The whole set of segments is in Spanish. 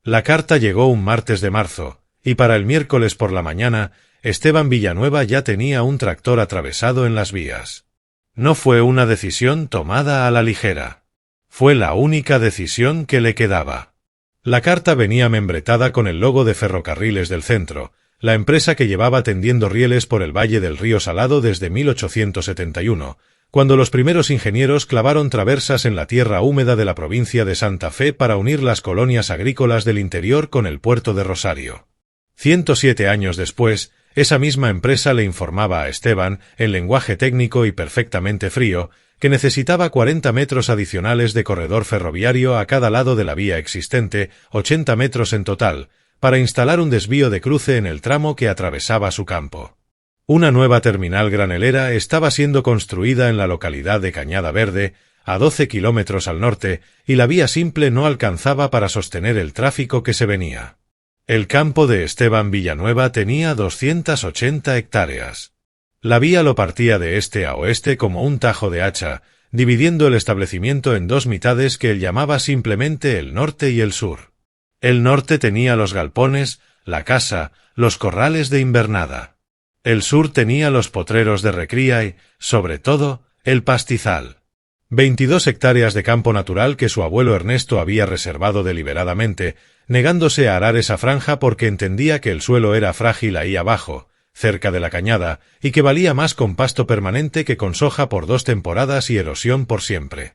La carta llegó un martes de marzo, y para el miércoles por la mañana, Esteban Villanueva ya tenía un tractor atravesado en las vías. No fue una decisión tomada a la ligera. Fue la única decisión que le quedaba. La carta venía membretada con el logo de Ferrocarriles del Centro, la empresa que llevaba tendiendo rieles por el valle del río Salado desde 1871, cuando los primeros ingenieros clavaron traversas en la tierra húmeda de la provincia de Santa Fe para unir las colonias agrícolas del interior con el puerto de Rosario. 107 años después, esa misma empresa le informaba a Esteban, en lenguaje técnico y perfectamente frío, que necesitaba 40 metros adicionales de corredor ferroviario a cada lado de la vía existente, 80 metros en total, para instalar un desvío de cruce en el tramo que atravesaba su campo. Una nueva terminal granelera estaba siendo construida en la localidad de Cañada Verde, a 12 kilómetros al norte, y la vía simple no alcanzaba para sostener el tráfico que se venía. El campo de Esteban Villanueva tenía 280 hectáreas. La vía lo partía de este a oeste como un tajo de hacha, dividiendo el establecimiento en dos mitades que él llamaba simplemente el norte y el sur. El norte tenía los galpones, la casa, los corrales de invernada. El sur tenía los potreros de recría y, sobre todo, el pastizal. 22 hectáreas de campo natural que su abuelo Ernesto había reservado deliberadamente, negándose a arar esa franja porque entendía que el suelo era frágil ahí abajo, cerca de la cañada, y que valía más con pasto permanente que con soja por 2 temporadas y erosión por siempre.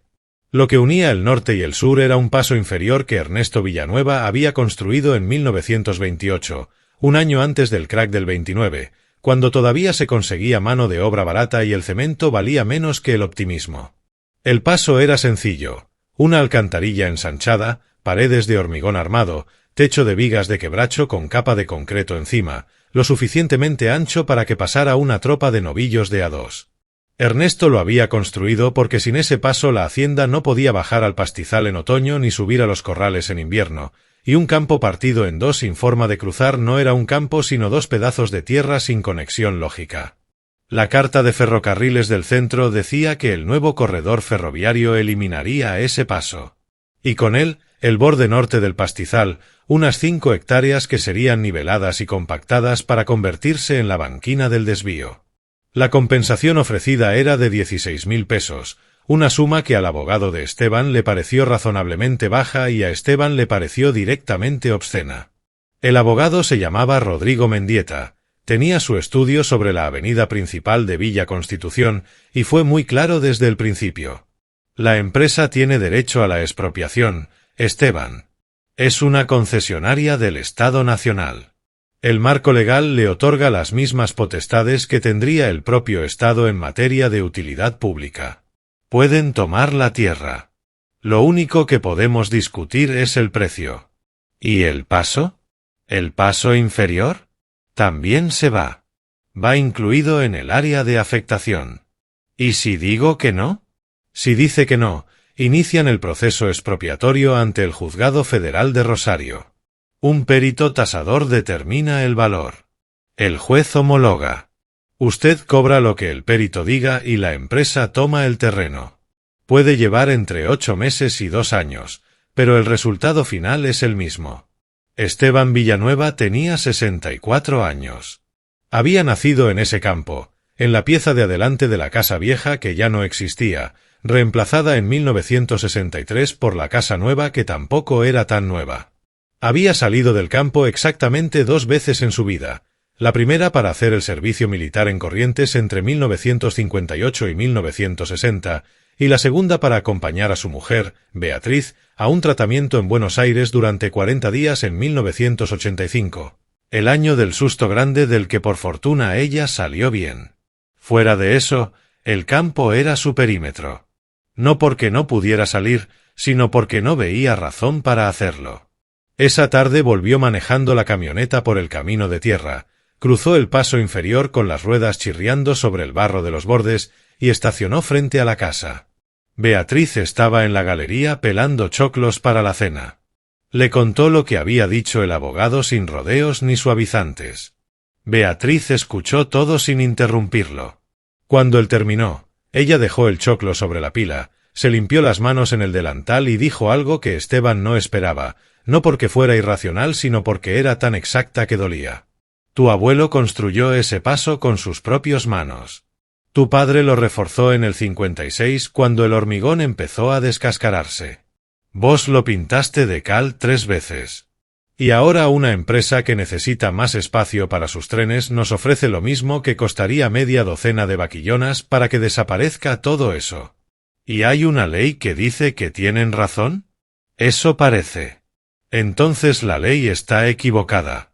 Lo que unía el norte y el sur era un paso inferior que Ernesto Villanueva había construido en 1928, un año antes del crack del 29, cuando todavía se conseguía mano de obra barata y el cemento valía menos que el optimismo. El paso era sencillo: una alcantarilla ensanchada, paredes de hormigón armado, techo de vigas de quebracho con capa de concreto encima, lo suficientemente ancho para que pasara una tropa de novillos de A2. Ernesto lo había construido porque sin ese paso la hacienda no podía bajar al pastizal en otoño ni subir a los corrales en invierno, y un campo partido en dos sin forma de cruzar no era un campo sino dos pedazos de tierra sin conexión lógica. La carta de Ferrocarriles del Centro decía que el nuevo corredor ferroviario eliminaría ese paso. Y con él, el borde norte del pastizal, unas 5 hectáreas que serían niveladas y compactadas para convertirse en la banquina del desvío. La compensación ofrecida era de 16.000 pesos, una suma que al abogado de Esteban le pareció razonablemente baja y a Esteban le pareció directamente obscena. El abogado se llamaba Rodrigo Mendieta, tenía su estudio sobre la avenida principal de Villa Constitución y fue muy claro desde el principio. La empresa tiene derecho a la expropiación, Esteban. Es una concesionaria del Estado Nacional. El marco legal le otorga las mismas potestades que tendría el propio Estado en materia de utilidad pública. Pueden tomar la tierra. Lo único que podemos discutir es el precio. ¿Y el paso? ¿El paso inferior? También se va. Va incluido en el área de afectación. ¿Y si digo que no? Si dice que no, inician el proceso expropiatorio ante el Juzgado Federal de Rosario. Un perito tasador determina el valor. El juez homologa. Usted cobra lo que el perito diga y la empresa toma el terreno. Puede llevar entre 8 meses y 2 años, pero el resultado final es el mismo. Esteban Villanueva tenía 64 años. Había nacido en ese campo, en la pieza de adelante de la casa vieja que ya no existía, reemplazada en 1963 por la casa nueva que tampoco era tan nueva. Había salido del campo exactamente 2 veces en su vida, la primera para hacer el servicio militar en Corrientes entre 1958 y 1960, y la segunda para acompañar a su mujer, Beatriz, a un tratamiento en Buenos Aires durante 40 días en 1985, el año del susto grande del que por fortuna ella salió bien. Fuera de eso, el campo era su perímetro. No porque no pudiera salir, sino porque no veía razón para hacerlo. Esa tarde volvió manejando la camioneta por el camino de tierra, cruzó el paso inferior con las ruedas chirriando sobre el barro de los bordes y estacionó frente a la casa. Beatriz estaba en la galería pelando choclos para la cena. Le contó lo que había dicho el abogado sin rodeos ni suavizantes. Beatriz escuchó todo sin interrumpirlo. Cuando él terminó, ella dejó el choclo sobre la pila, se limpió las manos en el delantal y dijo algo que Esteban no esperaba, no porque fuera irracional, sino porque era tan exacta que dolía. Tu abuelo construyó ese paso con sus propias manos. Tu padre lo reforzó en el 56 cuando el hormigón empezó a descascararse. Vos lo pintaste de cal 3 veces. Y ahora una empresa que necesita más espacio para sus trenes nos ofrece lo mismo que costaría media docena de vaquillonas para que desaparezca todo eso. ¿Y hay una ley que dice que tienen razón? Eso parece. Entonces la ley está equivocada.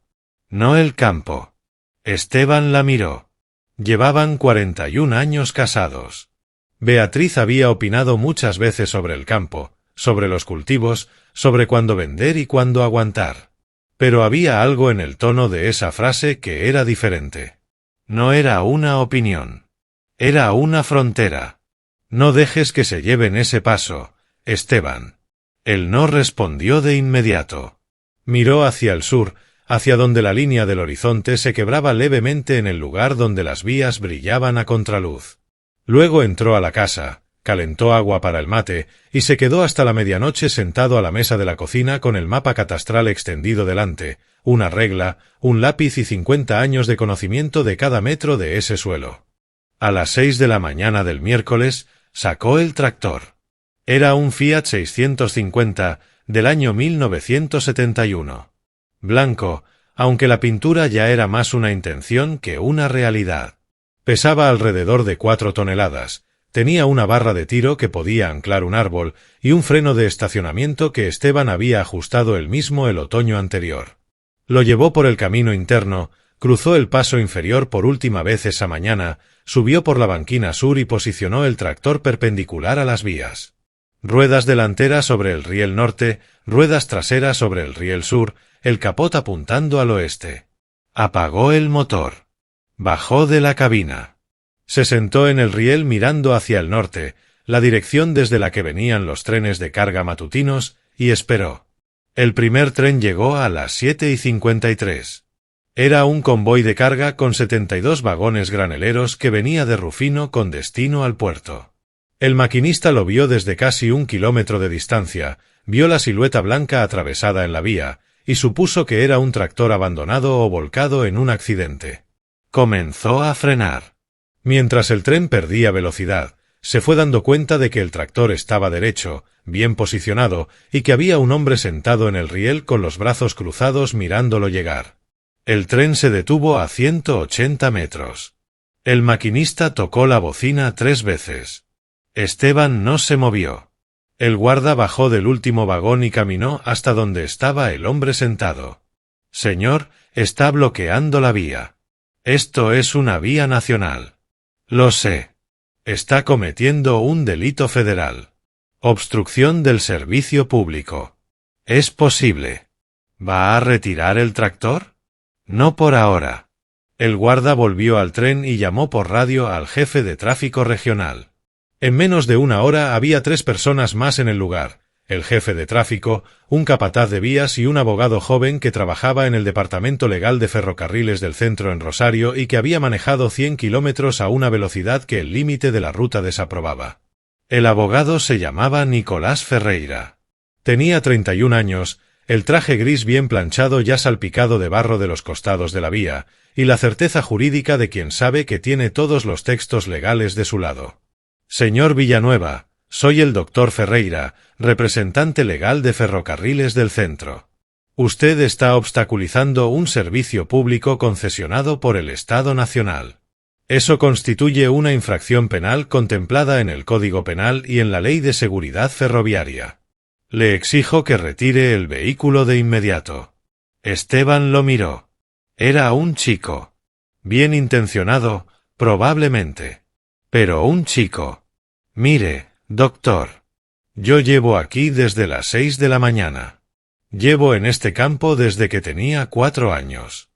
No el campo. Esteban la miró. Llevaban 41 años casados. Beatriz había opinado muchas veces sobre el campo, sobre los cultivos, sobre cuándo vender y cuándo aguantar. Pero había algo en el tono de esa frase que era diferente. No era una opinión. Era una frontera. No dejes que se lleven ese paso, Esteban. Él no respondió de inmediato. Miró hacia el sur, hacia donde la línea del horizonte se quebraba levemente en el lugar donde las vías brillaban a contraluz. Luego entró a la casa, calentó agua para el mate y se quedó hasta la medianoche sentado a la mesa de la cocina con el mapa catastral extendido delante, una regla, un lápiz y 50 años de conocimiento de cada metro de ese suelo. A las 6 de la mañana del miércoles sacó el tractor. Era un Fiat 650 del año 1971. Blanco, aunque la pintura ya era más una intención que una realidad. Pesaba alrededor de 4 toneladas, tenía una barra de tiro que podía anclar un árbol y un freno de estacionamiento que Esteban había ajustado él mismo el otoño anterior. Lo llevó por el camino interno, cruzó el paso inferior por última vez esa mañana, subió por la banquina sur y posicionó el tractor perpendicular a las vías. Ruedas delanteras sobre el riel norte, ruedas traseras sobre el riel sur, el capot apuntando al oeste. Apagó el motor. Bajó de la cabina. Se sentó en el riel mirando hacia el norte, la dirección desde la que venían los trenes de carga matutinos, y esperó. El primer tren llegó a las 7:53. Era un convoy de carga con 72 vagones graneleros que venía de Rufino con destino al puerto. El maquinista lo vio desde casi 1 kilómetro de distancia, vio la silueta blanca atravesada en la vía, y supuso que era un tractor abandonado o volcado en un accidente. Comenzó a frenar. Mientras el tren perdía velocidad, se fue dando cuenta de que el tractor estaba derecho, bien posicionado, y que había un hombre sentado en el riel con los brazos cruzados mirándolo llegar. El tren se detuvo a 180 metros. El maquinista tocó la bocina 3 veces. Esteban no se movió. El guarda bajó del último vagón y caminó hasta donde estaba el hombre sentado. Señor, está bloqueando la vía. Esto es una vía nacional. Lo sé. Está cometiendo un delito federal. Obstrucción del servicio público. Es posible. ¿Va a retirar el tractor? No por ahora. El guarda volvió al tren y llamó por radio al jefe de tráfico regional. En menos de 1 hora había 3 personas más en el lugar, el jefe de tráfico, un capataz de vías y un abogado joven que trabajaba en el Departamento Legal de Ferrocarriles del Centro en Rosario y que había manejado 100 kilómetros a una velocidad que el límite de la ruta desaprobaba. El abogado se llamaba Nicolás Ferreira. Tenía 31 años, el traje gris bien planchado ya salpicado de barro de los costados de la vía, y la certeza jurídica de quien sabe que tiene todos los textos legales de su lado. Señor Villanueva, soy el doctor Ferreira, representante legal de Ferrocarriles del Centro. Usted está obstaculizando un servicio público concesionado por el Estado Nacional. Eso constituye una infracción penal contemplada en el Código Penal y en la Ley de Seguridad Ferroviaria. Le exijo que retire el vehículo de inmediato. Esteban lo miró. Era un chico. Bien intencionado, probablemente. Pero un chico. Mire, doctor. Yo llevo aquí desde las 6 de la mañana. Llevo en este campo desde que tenía 4 años.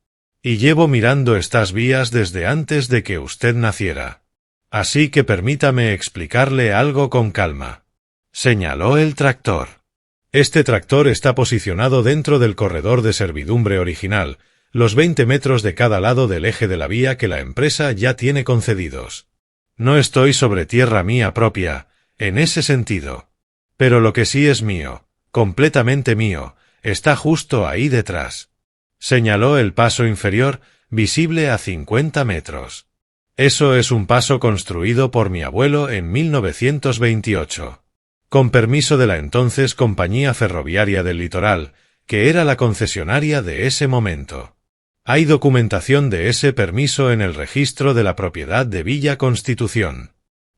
Y llevo mirando estas vías desde antes de que usted naciera. Así que permítame explicarle algo con calma. Señaló el tractor. Este tractor está posicionado dentro del corredor de servidumbre original, los 20 metros de cada lado del eje de la vía que la empresa ya tiene concedidos. No estoy sobre tierra mía propia, en ese sentido. Pero lo que sí es mío, completamente mío, Está justo ahí detrás. Señaló el paso inferior, visible a 50 metros. Eso es un paso construido por mi abuelo en 1928. Con permiso de la entonces Compañía Ferroviaria del Litoral, que era la concesionaria de ese momento. Hay documentación de ese permiso en el registro de la propiedad de Villa Constitución.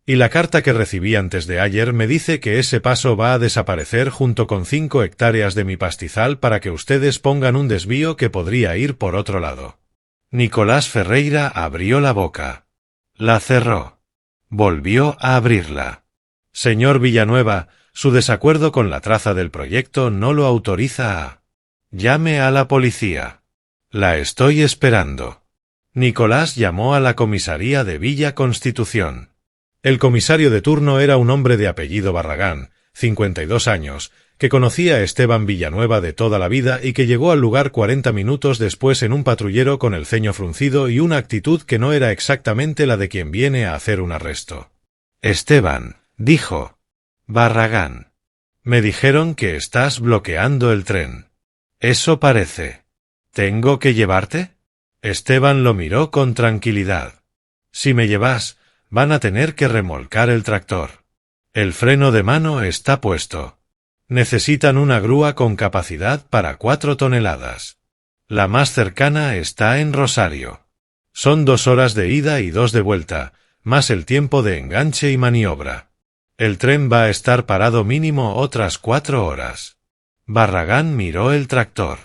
Y la carta que recibí antes de ayer me dice que ese paso va a desaparecer junto con 5 hectáreas de mi pastizal para que ustedes pongan un desvío que podría ir por otro lado. Nicolás Ferreira abrió la boca. La cerró. Volvió a abrirla. Señor Villanueva, su desacuerdo con la traza del proyecto no lo autoriza a... Llame a la policía. La estoy esperando. Nicolás llamó a la comisaría de Villa Constitución. El comisario de turno era un hombre de apellido Barragán, 52 años, que conocía a Esteban Villanueva de toda la vida y que llegó al lugar 40 minutos después en un patrullero con el ceño fruncido y una actitud que no era exactamente la de quien viene a hacer un arresto. Esteban, dijo. Barragán. Me dijeron que estás bloqueando el tren. Eso parece. ¿Tengo que llevarte? Esteban lo miró con tranquilidad. Si me llevas, van a tener que remolcar el tractor. El freno de mano está puesto. Necesitan una grúa con capacidad para 4 toneladas. La más cercana está en Rosario. Son 2 horas de ida y 2 de vuelta, más el tiempo de enganche y maniobra. El tren va a estar parado mínimo otras 4 horas. Barragán miró el tractor.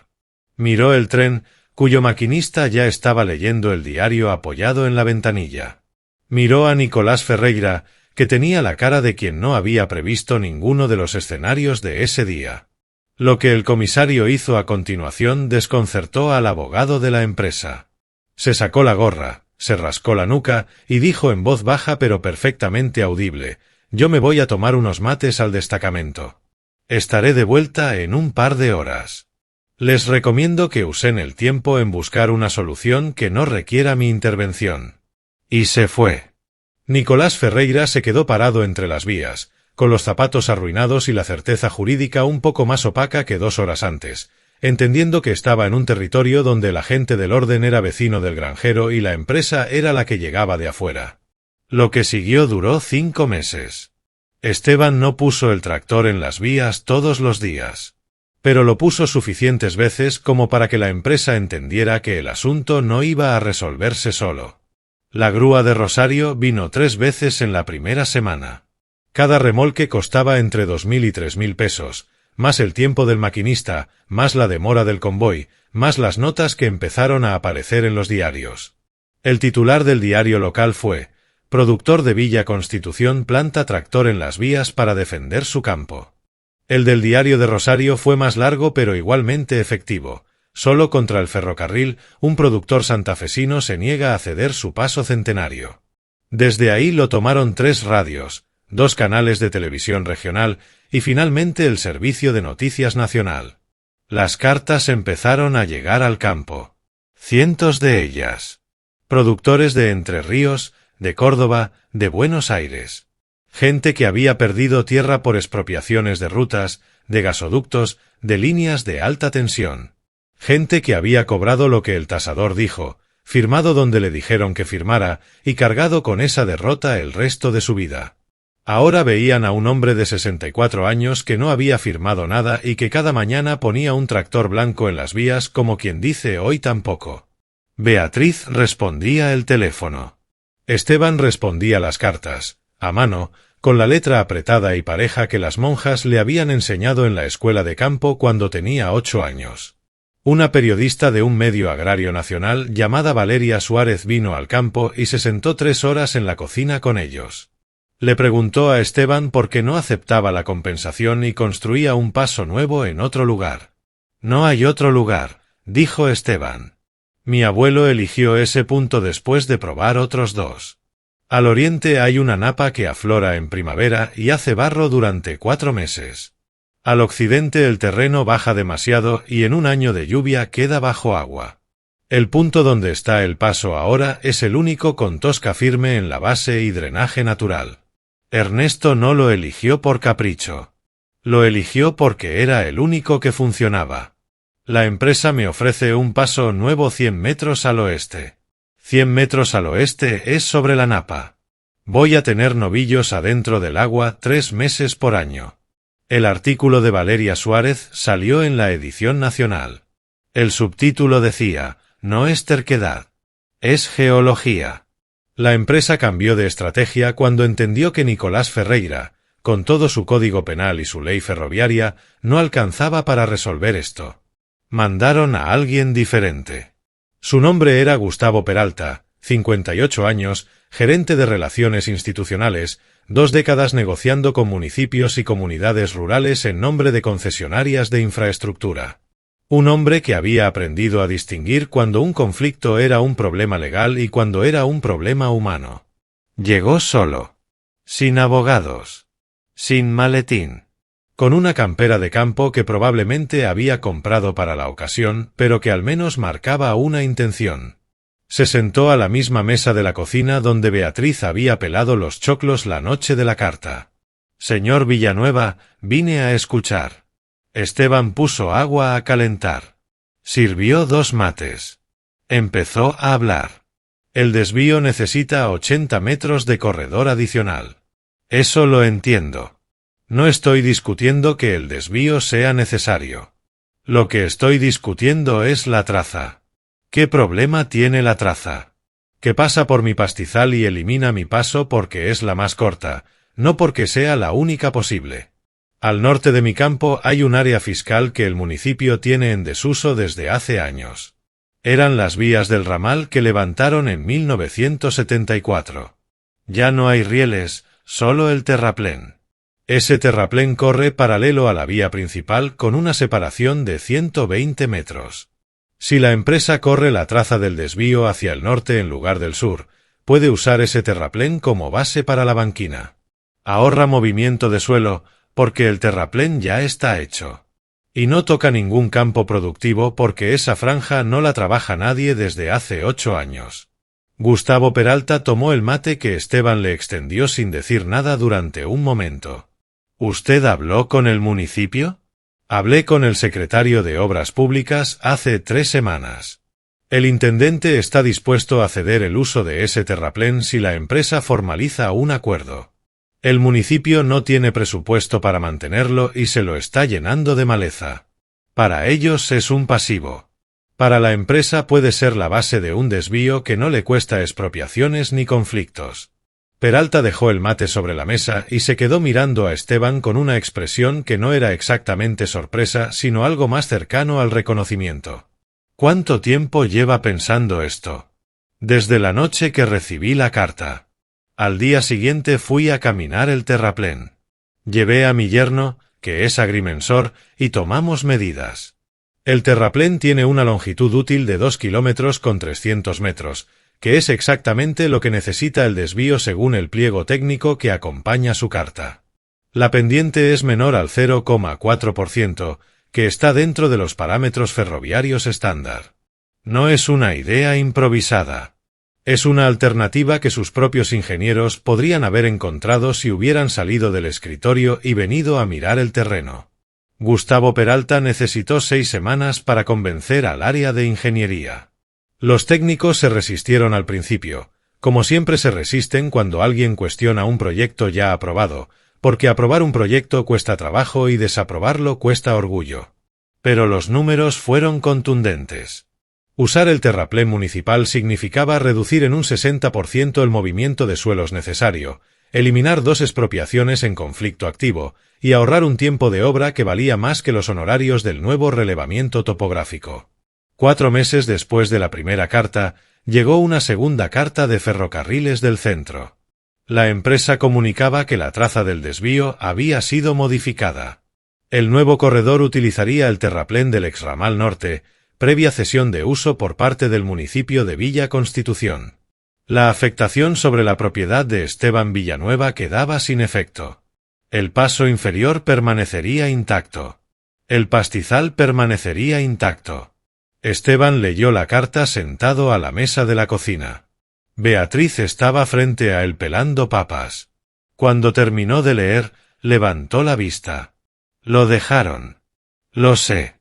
Miró el tren, cuyo maquinista ya estaba leyendo el diario apoyado en la ventanilla. Miró a Nicolás Ferreira, que tenía la cara de quien no había previsto ninguno de los escenarios de ese día. Lo que el comisario hizo a continuación desconcertó al abogado de la empresa. Se sacó la gorra, se rascó la nuca y dijo en voz baja pero perfectamente audible: «Yo me voy a tomar unos mates al destacamento. Estaré de vuelta en un par de horas. Les recomiendo que usen el tiempo en buscar una solución que no requiera mi intervención». Y se fue. Nicolás Ferreira se quedó parado entre las vías, con los zapatos arruinados y la certeza jurídica un poco más opaca que 2 horas antes, entendiendo que estaba en un territorio donde el agente del orden era vecino del granjero y la empresa era la que llegaba de afuera. Lo que siguió duró 5 meses. Esteban no puso el tractor en las vías todos los días, pero lo puso suficientes veces como para que la empresa entendiera que el asunto no iba a resolverse solo. La grúa de Rosario vino 3 veces en la primera semana. Cada remolque costaba entre 2.000 y 3.000 pesos, más el tiempo del maquinista, más la demora del convoy, más las notas que empezaron a aparecer en los diarios. El titular del diario local fue: «Productor de Villa Constitución planta tractor en las vías para defender su campo». El del diario de Rosario fue más largo pero igualmente efectivo. Solo contra el ferrocarril, un productor santafesino se niega a ceder su paso centenario. Desde ahí lo tomaron 3 radios, 2 canales de televisión regional y finalmente el Servicio de Noticias Nacional. Las cartas empezaron a llegar al campo. Cientos de ellas. Productores de Entre Ríos, de Córdoba, de Buenos Aires. Gente que había perdido tierra por expropiaciones de rutas, de gasoductos, de líneas de alta tensión. Gente que había cobrado lo que el tasador dijo, firmado donde le dijeron que firmara y cargado con esa derrota el resto de su vida. Ahora veían a un hombre de 64 años que no había firmado nada y que cada mañana ponía un tractor blanco en las vías como quien dice hoy tampoco. Beatriz respondía el teléfono. Esteban respondía las cartas, a mano, con la letra apretada y pareja que las monjas le habían enseñado en la escuela de campo cuando tenía 8 años. Una periodista de un medio agrario nacional llamada Valeria Suárez vino al campo y se sentó 3 horas en la cocina con ellos. Le preguntó a Esteban por qué no aceptaba la compensación y construía un paso nuevo en otro lugar. «No hay otro lugar», dijo Esteban. «Mi abuelo eligió ese punto después de probar otros 2. Al oriente hay una napa que aflora en primavera y hace barro durante 4 meses. Al occidente el terreno baja demasiado y en un año de lluvia queda bajo agua. El punto donde está el paso ahora es el único con tosca firme en la base y drenaje natural. Ernesto no lo eligió por capricho. Lo eligió porque era el único que funcionaba. La empresa me ofrece un paso nuevo 100 metros al oeste. 100 metros al oeste es sobre la napa. Voy a tener novillos adentro del agua 3 meses por año. El artículo de Valeria Suárez salió en la edición nacional. El subtítulo decía, no es terquedad, es geología. La empresa cambió de estrategia cuando entendió que Nicolás Ferreira, con todo su código penal y su ley ferroviaria, no alcanzaba para resolver esto. Mandaron a alguien diferente. Su nombre era Gustavo Peralta, 58 años, gerente de Relaciones Institucionales, 2 décadas negociando con municipios y comunidades rurales en nombre de concesionarias de infraestructura. Un hombre que había aprendido a distinguir cuando un conflicto era un problema legal y cuando era un problema humano. Llegó solo, sin abogados, sin maletín, con una campera de campo que probablemente había comprado para la ocasión, pero que al menos marcaba una intención. Se sentó a la misma mesa de la cocina donde Beatriz había pelado los choclos la noche de la carta. Señor Villanueva, vine a escuchar. Esteban puso agua a calentar. Sirvió 2 mates. Empezó a hablar. El desvío necesita 80 metros de corredor adicional. Eso lo entiendo. No estoy discutiendo que el desvío sea necesario. Lo que estoy discutiendo es la traza. ¿Qué problema tiene la traza? Que pasa por mi pastizal y elimina mi paso porque es la más corta, no porque sea la única posible. Al norte de mi campo hay un área fiscal que el municipio tiene en desuso desde hace años. Eran las vías del ramal que levantaron en 1974. Ya no hay rieles, solo el terraplén. Ese terraplén corre paralelo a la vía principal con una separación de 120 metros. Si la empresa corre la traza del desvío hacia el norte en lugar del sur, puede usar ese terraplén como base para la banquina. Ahorra movimiento de suelo, porque el terraplén ya está hecho. Y no toca ningún campo productivo porque esa franja no la trabaja nadie desde hace 8 años. Gustavo Peralta tomó el mate que Esteban le extendió sin decir nada durante un momento. ¿Usted habló con el municipio? Hablé con el secretario de Obras Públicas hace 3 semanas. El intendente está dispuesto a ceder el uso de ese terraplén si la empresa formaliza un acuerdo. El municipio no tiene presupuesto para mantenerlo y se lo está llenando de maleza. Para ellos es un pasivo. Para la empresa puede ser la base de un desvío que no le cuesta expropiaciones ni conflictos. Peralta dejó el mate sobre la mesa y se quedó mirando a Esteban con una expresión que no era exactamente sorpresa, sino algo más cercano al reconocimiento. ¿Cuánto tiempo lleva pensando esto? Desde la noche que recibí la carta. Al día siguiente fui a caminar el terraplén. Llevé a mi yerno, que es agrimensor, y tomamos medidas. El terraplén tiene una longitud útil de 2 kilómetros con 300 metros, que es exactamente lo que necesita el desvío según el pliego técnico que acompaña su carta. La pendiente es menor al 0,4%, que está dentro de los parámetros ferroviarios estándar. No es una idea improvisada. Es una alternativa que sus propios ingenieros podrían haber encontrado si hubieran salido del escritorio y venido a mirar el terreno. Gustavo Peralta necesitó 6 semanas para convencer al área de ingeniería. Los técnicos se resistieron al principio, como siempre se resisten cuando alguien cuestiona un proyecto ya aprobado, porque aprobar un proyecto cuesta trabajo y desaprobarlo cuesta orgullo. Pero los números fueron contundentes. Usar el terraplén municipal significaba reducir en un 60% el movimiento de suelos necesario, eliminar 2 expropiaciones en conflicto activo y ahorrar un tiempo de obra que valía más que los honorarios del nuevo relevamiento topográfico. 4 meses después de la primera carta, llegó una segunda carta de Ferrocarriles del Centro. La empresa comunicaba que la traza del desvío había sido modificada. El nuevo corredor utilizaría el terraplén del exramal norte, previa cesión de uso por parte del municipio de Villa Constitución. La afectación sobre la propiedad de Esteban Villanueva quedaba sin efecto. El paso inferior permanecería intacto. El pastizal permanecería intacto. Esteban leyó la carta sentado a la mesa de la cocina. Beatriz estaba frente a él pelando papas. Cuando terminó de leer, levantó la vista. Lo dejaron. Lo sé.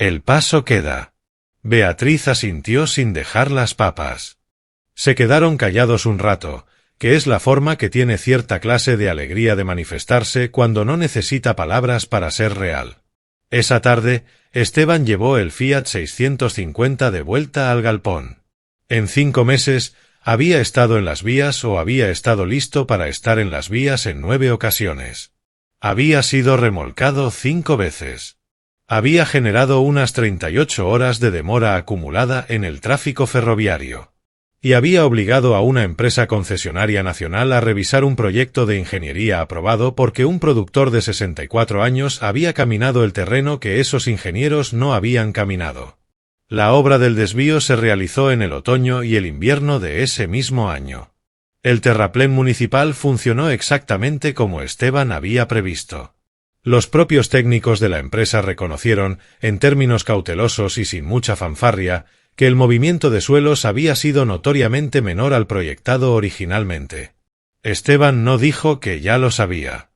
El paso queda. Beatriz asintió sin dejar las papas. Se quedaron callados un rato, que es la forma que tiene cierta clase de alegría de manifestarse cuando no necesita palabras para ser real. Esa tarde, Esteban llevó el Fiat 650 de vuelta al galpón. En 5 meses, había estado en las vías o había estado listo para estar en las vías en 9 ocasiones. Había sido remolcado 5 veces. Había generado unas 38 horas de demora acumulada en el tráfico ferroviario. Y había obligado a una empresa concesionaria nacional a revisar un proyecto de ingeniería aprobado porque un productor de 64 años había caminado el terreno que esos ingenieros no habían caminado. La obra del desvío se realizó en el otoño y el invierno de ese mismo año. El terraplén municipal funcionó exactamente como Esteban había previsto. Los propios técnicos de la empresa reconocieron, en términos cautelosos y sin mucha fanfarria, que el movimiento de suelos había sido notoriamente menor al proyectado originalmente. Esteban no dijo que ya lo sabía.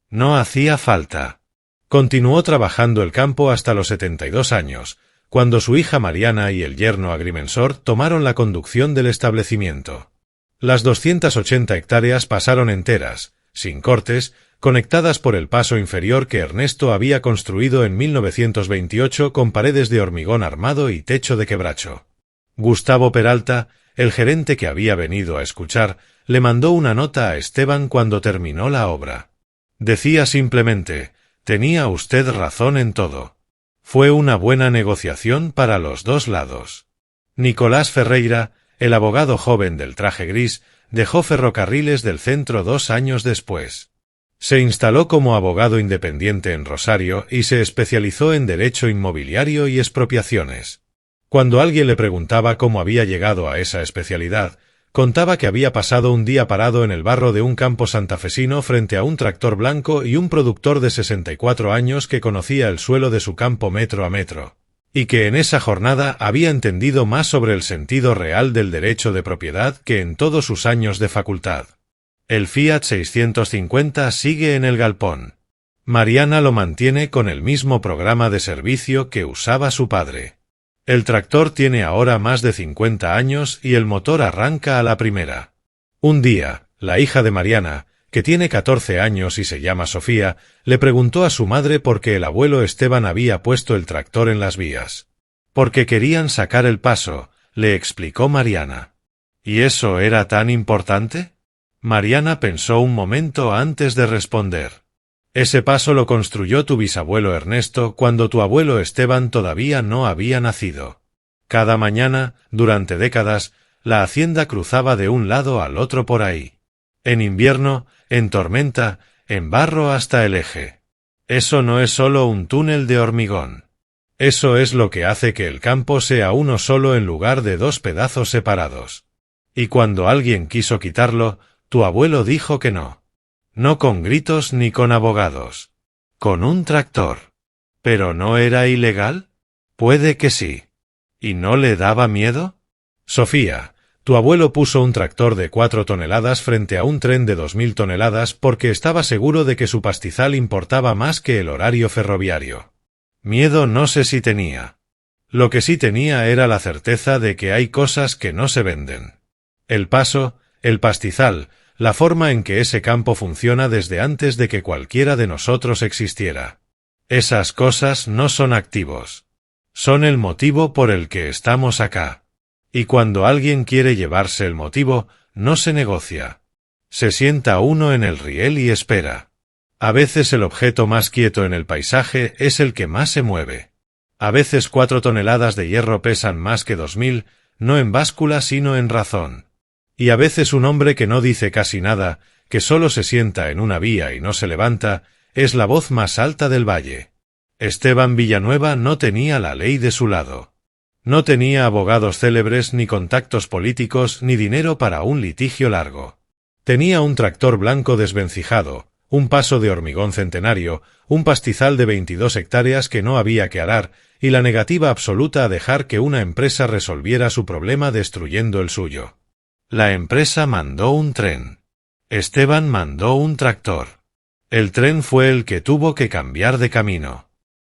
No hacía falta. Continuó trabajando el campo hasta los 72 años, cuando su hija Mariana y el yerno agrimensor tomaron la conducción del establecimiento. Las 280 hectáreas pasaron enteras, sin cortes, conectadas por el paso inferior que Ernesto había construido en 1928 con paredes de hormigón armado y techo de quebracho. Gustavo Peralta, el gerente que había venido a escuchar, le mandó una nota a Esteban cuando terminó la obra. Decía simplemente: «Tenía usted razón en todo. Fue una buena negociación para los dos lados». Nicolás Ferreira, el abogado joven del traje gris, dejó Ferrocarriles del Centro 2 años después. Se instaló como abogado independiente en Rosario y se especializó en derecho inmobiliario y expropiaciones. Cuando alguien le preguntaba cómo había llegado a esa especialidad, contaba que había pasado un día parado en el barro de un campo santafesino frente a un tractor blanco y un productor de 64 años que conocía el suelo de su campo metro a metro, y que en esa jornada había entendido más sobre el sentido real del derecho de propiedad que en todos sus años de facultad. El Fiat 650 sigue en el galpón. Mariana lo mantiene con el mismo programa de servicio que usaba su padre. El tractor tiene ahora más de 50 años y el motor arranca a la primera. Un día, la hija de Mariana, que tiene 14 años y se llama Sofía, le preguntó a su madre por qué el abuelo Esteban había puesto el tractor en las vías. «Porque querían sacar el paso», le explicó Mariana. «¿Y eso era tan importante?». Mariana pensó un momento antes de responder. «Ese paso lo construyó tu bisabuelo Ernesto cuando tu abuelo Esteban todavía no había nacido. Cada mañana, durante décadas, la hacienda cruzaba de un lado al otro por ahí. En invierno, en tormenta, en barro hasta el eje. Eso no es solo un túnel de hormigón. Eso es lo que hace que el campo sea uno solo en lugar de 2 pedazos separados. Y cuando alguien quiso quitarlo, tu abuelo dijo que no. No con gritos ni con abogados. Con un tractor. ¿Pero no era ilegal? Puede que sí. ¿Y no le daba miedo? Sofía, tu abuelo puso un tractor de 4 toneladas frente a un tren de 2000 toneladas porque estaba seguro de que su pastizal importaba más que el horario ferroviario. Miedo no sé si tenía. Lo que sí tenía era la certeza de que hay cosas que no se venden. El paso, el pastizal, la forma en que ese campo funciona desde antes de que cualquiera de nosotros existiera. Esas cosas no son activos. Son el motivo por el que estamos acá. Y cuando alguien quiere llevarse el motivo, no se negocia. Se sienta uno en el riel y espera. A veces el objeto más quieto en el paisaje es el que más se mueve. A veces 4 toneladas de hierro pesan más que 2000, no en báscula sino en razón. Y a veces un hombre que no dice casi nada, que solo se sienta en una vía y no se levanta, es la voz más alta del valle. Esteban Villanueva no tenía la ley de su lado. No tenía abogados célebres, ni contactos políticos, ni dinero para un litigio largo. Tenía un tractor blanco desvencijado, un paso de hormigón centenario, un pastizal de 22 hectáreas que no había que arar, y la negativa absoluta a dejar que una empresa resolviera su problema destruyendo el suyo. La empresa mandó un tren. Esteban mandó un tractor. El tren fue el que tuvo que cambiar de camino.